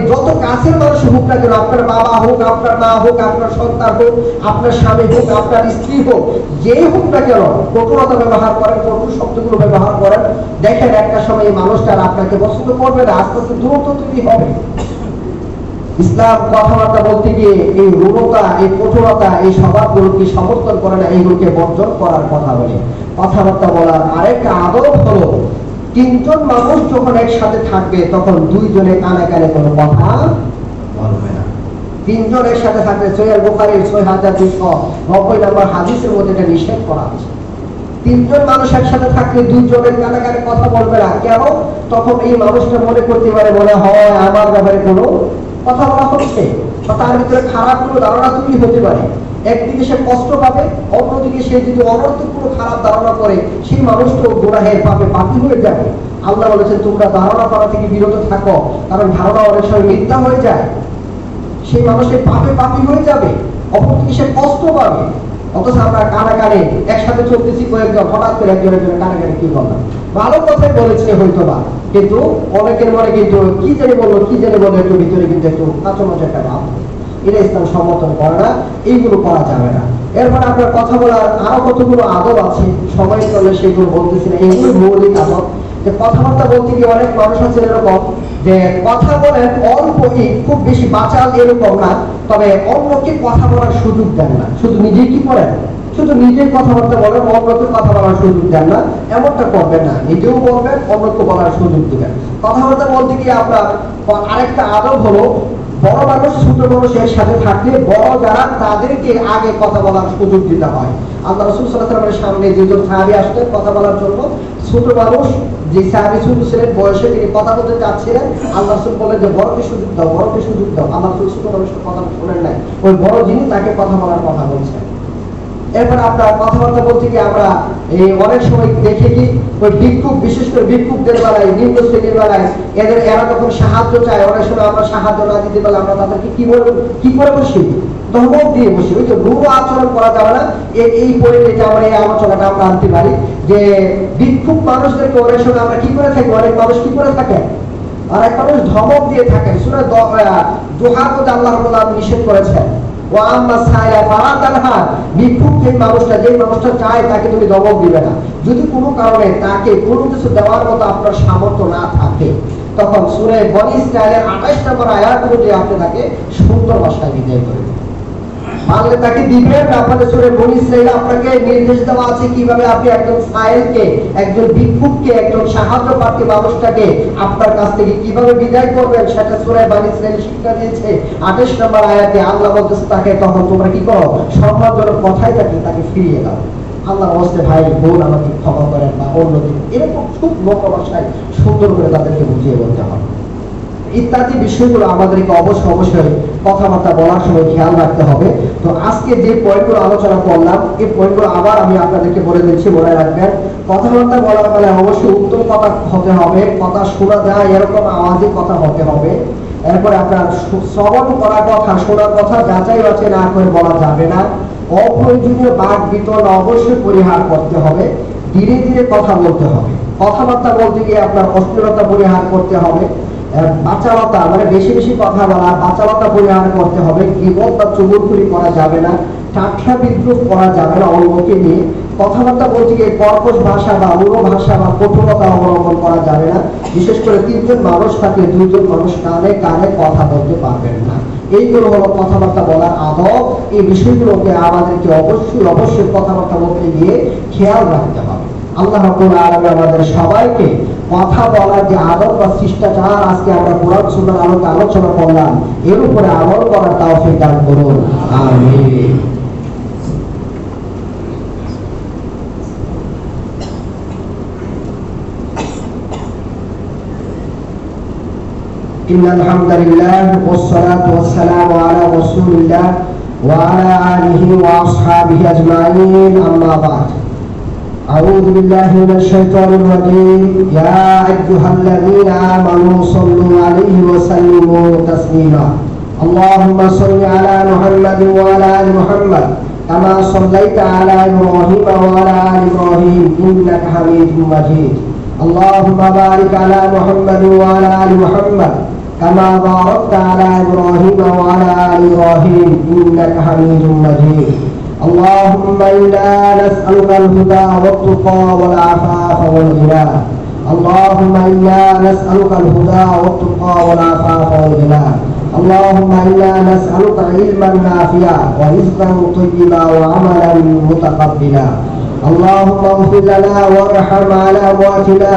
যত কাছের মানুষ হোক না কেন, আপনার বাবা হোক, আপনার মা হোক, আপনার সন্তান হোক, আপনার স্বামী হোক, আপনার স্ত্রী হোক, যেই হোক না কেন, কঠোরতা ব্যবহার করেন, কঠোর শব্দগুলো ব্যবহার করেন, দেখেন একটা সময় এই মানুষটা আপনাকে পছন্দ করবে না, আস্তে আস্তে দূরত্ব তৈরি হবে। ইসলাম কথাবার্তা বলতে গিয়ে এই রূঢ়তা, এই কঠোরতা, এই স্বভাবগুলোকে সমর্থন করে না, এইগুলোকে বর্জন করার কথা বলে। কথাবার্তা বলার আরেকটা আদব হলো তিনজন মানুষ যখন একসাথে থাকবে তখন দুইজনে কানে কানে কোনো কথা বলবে না। তিনজন একসাথে থাকবে, সহিহ বুখারীর 6290 নম্বর হাদিসের মধ্যে এটা নিষেধ করা আছে। তিনজন মানুষ একসাথে থাকলে দুইজনের কানে কথা বলবে না, কেন? তখন এই মানুষটা মনে করতে পারে মনে হয় আমার ব্যাপারে কোনো কথা বলা হচ্ছে, তার ভিতরে খারাপ কোনো ধারণা তৈরি হতে পারে। একদিকে সে কষ্ট পাবে, অন্যদিকে সে যদি অনর্থক কোনো খারাপ ধারণা করে সেই মানুষটাও গুনাহের পাপে পাপী হয়ে যাবে। আল্লাহ বলেছেন তোমরা ধারণা করা থেকে বিরত থাকো, কারণ ধারণা অনেক সময় মিথ্যা হয়ে যায়। সেই মানুষের পাপে পাপী হয়ে যাবে, অপরদিকে সে কষ্ট পাবে। অথচ আমরা কানে একসাথে চলতেছি, কয়েকজন হঠাৎ করে একজনের কানে কি বললাম, ভালো কথাই বলেছে হয়তো বা, কিন্তু অনেকের মনে কিন্তু কি জানি বললো একটু ভিতরে কিন্তু একটু কাঁচামাচা একটা ভাব। এটা ইসলাম সমর্থন করে না, এইগুলো করা যাবে না। এরপর আপনার কথা বলার আরো কতগুলো আদব আছে, সময় চলে সেগুলো বলতেছি না, এইগুলো মৌলিক আদব। যে কথাবার্তা বলতে গিয়ে অনেক মানুষ আছে এরকম যে কথা বলেন অল্পই, খুব বেশি বাঁচাল এরকম না, তবে অন্যকে কথা বলার সুযোগ দেন না, শুধু নিজেই কি করেন, শুধু নিজের কথাবার্তা বলেন, অন্যকে কথা বলার সুযোগ দেন না, এমনটা করবেন না। নিজেও বলবেন, অন্যকে বলার সুযোগ দিবেন। কথাবার্তা বলতে গিয়ে আপনার আরেকটা আদব হলো, বড় মানুষ ছোট মানুষের সাথে থাকলে বড় যারা তাদেরকে আগে কথা বলার সুযোগ দিতে হয়। আল্লাহ রাসূল সাল্লাল্লাহু আলাইহি ওয়াসাল্লামের সামনে যেজন সাহাবী আসতেন কথা বলার জন্য, ছোট মানুষ যে সাহাবী ছোট ছিলেন বয়সে, তিনি কথা বলতে চাচ্ছিলেন, আল্লাহ রাসূল বললেন যে বড়কে সুযোগ দাও, বড়কে সুযোগ দাও। আল্লাহ রাসূল ছোট মানুষের কথা শোনেন নাই, ওই বড় যিনি তাকে কথা বলার কথা বলছেন। এরপর আপনার কথাবার্তা বলতে গিয়ে আমরা এই অনেক সময় দেখে কি ওই ভিক্ষুক, বিশেষ করে ভিক্ষুকদের বেলায়, নিম্ন শ্রেণীর বেলায় এরা যখন সাহায্য চায়, অনেক সময় আমরা সাহায্য না দিতে পারলে আমরা তাদেরকে কি করে বসি, ধমক দিয়ে বসি। ওই তো রূঢ় আচরণ করা যাবে না। এই পরিবেশে আমরা এই আলোচনাটা আমরা আনতে পারি যে ভিক্ষুক মানুষদেরকে অনেক সময় আমরা কি করে থাকি, অনেক মানুষ কি করে থাকে, আর এক মানুষ ধমক দিয়ে থাকে। সূরা দুহার মধ্যে আল্লাহ রাব্বুল আলামিন নিষেধ করেছেন, ভিক্ষুক যে মানুষটা চায় তাকে তুমি ধমক দিবে না। যদি কোনো কারণে তাকে কোনো কিছু দেওয়ার মতো আপনার সামর্থ্য না থাকে, তখন সূরা বনী ইসরাঈলের 28 নম্বর আয়াত অনুযায়ী আপনি তাকে সুন্দর ভাষায় বিদায় করে দিবেন। পারলে তাকে দিবেন। আপনাদের সূরা বনী ইসরাঈলে আপনাকে নির্দেশ দেওয়া আছে কিভাবে আপনি একজন সায়েলকে, একজন ভিক্ষুককে, একজন সাহায্য প্রার্থী মানুষটাকে আপনার কাছ থেকে কিভাবে বিদায় করবেন, সেটা সূরা বনী ইসরাঈল শিক্ষা দিয়েছে। 28 নম্বর আয়াতে আল্লাহ বলতেছে তাকে তখন তোমরা কি করো, সম্মানজনক কথাই তাকে ফিরিয়ে দাও। আল্লাহ বলতে ভাই বোন আমাকে ক্ষমা করেন বা অন্যদিন, এরকম খুব নম্র ভাষায় সুন্দর করে তাদেরকে বুঝিয়ে বলতে হবে। ইত্যাদি বিষয়গুলো আমাদেরকে অবশ্যই কথাবার্তা বলার সময় খেয়াল রাখতে হবে। তো আজকে যে পয়েন্টগুলো আলোচনা করলাম, এই পয়েন্টগুলো আবার আমি আপনাদেরকে বলে দিচ্ছি, মনে রাখবেন। কথাবার্তা বলার ফলে অবশ্যই উত্তম কথা হতে হবে, কথা শোনা যায় এরকম আওয়াজে কথা হতে হবে। এরপরে আপনার শ্রবণ করা কথা, শোনার কথা যাচাই বাছাই না করে বলা যাবে না। অপ্রয়োজনীয় বাক বিতরণ অবশ্যই পরিহার করতে হবে। ধীরে ধীরে কথা বলতে হবে। কথাবার্তা বলতে গিয়ে আপনার অশ্লীলতা পরিহার করতে হবে। বাচালতা মানে বেশি কথা বলা, বাচালতা পরিহার করতে হবে। গীবত বা চুগলখড়ি করা যাবে না, ঠাট্টা বিদ্রুপ করা যাবে না অন্যকে নিয়ে। কথাবার্তা বলতে গিয়ে কর্কশ ভাষা বা উড়ো ভাষা বা কঠোরতা অবলম্বন করা যাবে না। বিশেষ করে তিনজন মানুষ থাকলে দুইজন মানুষ কানে কথা বলতে পারবেন না। এইগুলো হলো কথাবার্তা বলার আদব। এই বিষয়গুলোকে আমাদেরকে অবশ্যই কথাবার্তা বলতে গিয়ে খেয়াল রাখতে হবে। আল্লাহ রাব্বুল আলামিন আমাদের সবাইকে কথা বলার যে আদব বা শিষ্টাচার আজকে আমরা কোরআন সুন্নাহর আলোকে আলোচনা করলাম, এর উপরে আমল করার তৌফিক দান করুন, আমিন। ইন্নাল হামদুলিল্লাহ ওয়াসসালাতু ওয়াসসালামু আলা রাসূলিল্লাহ ওয়া আলা আলিহি ওয়া আসহাবিহি আজমাইন, আম্মা বা'দ। أعوذ بالله من الشيطان الرجيم. يا أيها الذين آمنوا صلوا عليه وسلموا تسليما. اللهم صل على محمد وعلى آل محمد كما صليت على إبراهيم وعلى آل إبراهيم إنك حميد مجيد. اللهم بارك على محمد وعلى آل محمد كما باركت على إبراهيم وعلى آل إبراهيم إنك حميد مجيد. اللهم إنا نسألك الهدى والتقى والعفاف والغنى. اللهم إنا نسألك الهدى والتقى والعفاف والغنى. اللهم إنا نسألك علما نافعا ورزقا طيبا وعملا متقبلا. اللهم اغفر لنا وارحم على أمواتنا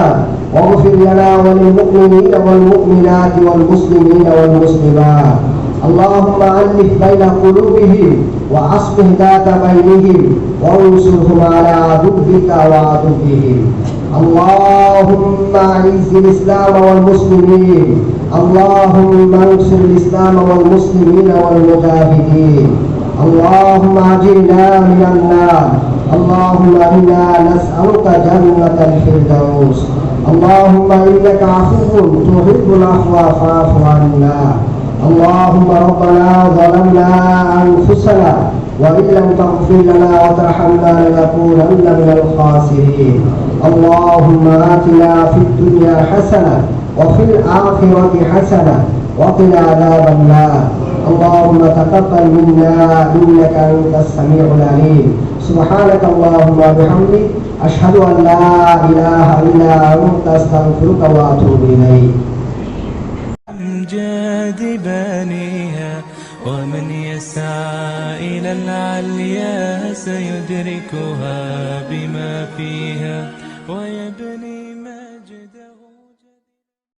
واغفر لنا وللمؤمنين والمؤمنات والمسلمين والمسلمات اللهم ألف بين قلوبهم وأصلح ذات بينهم وانصرهم على عدوك وعدوهم. اللهم أعز الإسلام والمسلمين، اللهم انصر الإسلام والمسلمين والمجاهدين. اللهم أجرنا من النار. اللهم إنا نسألك جنة الفردوس. اللهم إنك عفو تحب العفو فاعف عنا. اللهم ربنا ظلمنا أنفسنا وإن لم تغفر لنا وترحمنا لنكونن من الخاسرين. اللهم آتنا في الدنيا حسنة وفي الآخرة حسنة وقنا عذاب النار. اللهم تقبل منا إنك أنت السميع العليم. سبحانك اللهم وبحمدك أشهد أن لا إله إلا أنت أستغفرك وأتوب إليك. أمجاد بانيها ومن يسعى إلى العليا سيدركها بما فيها ويبني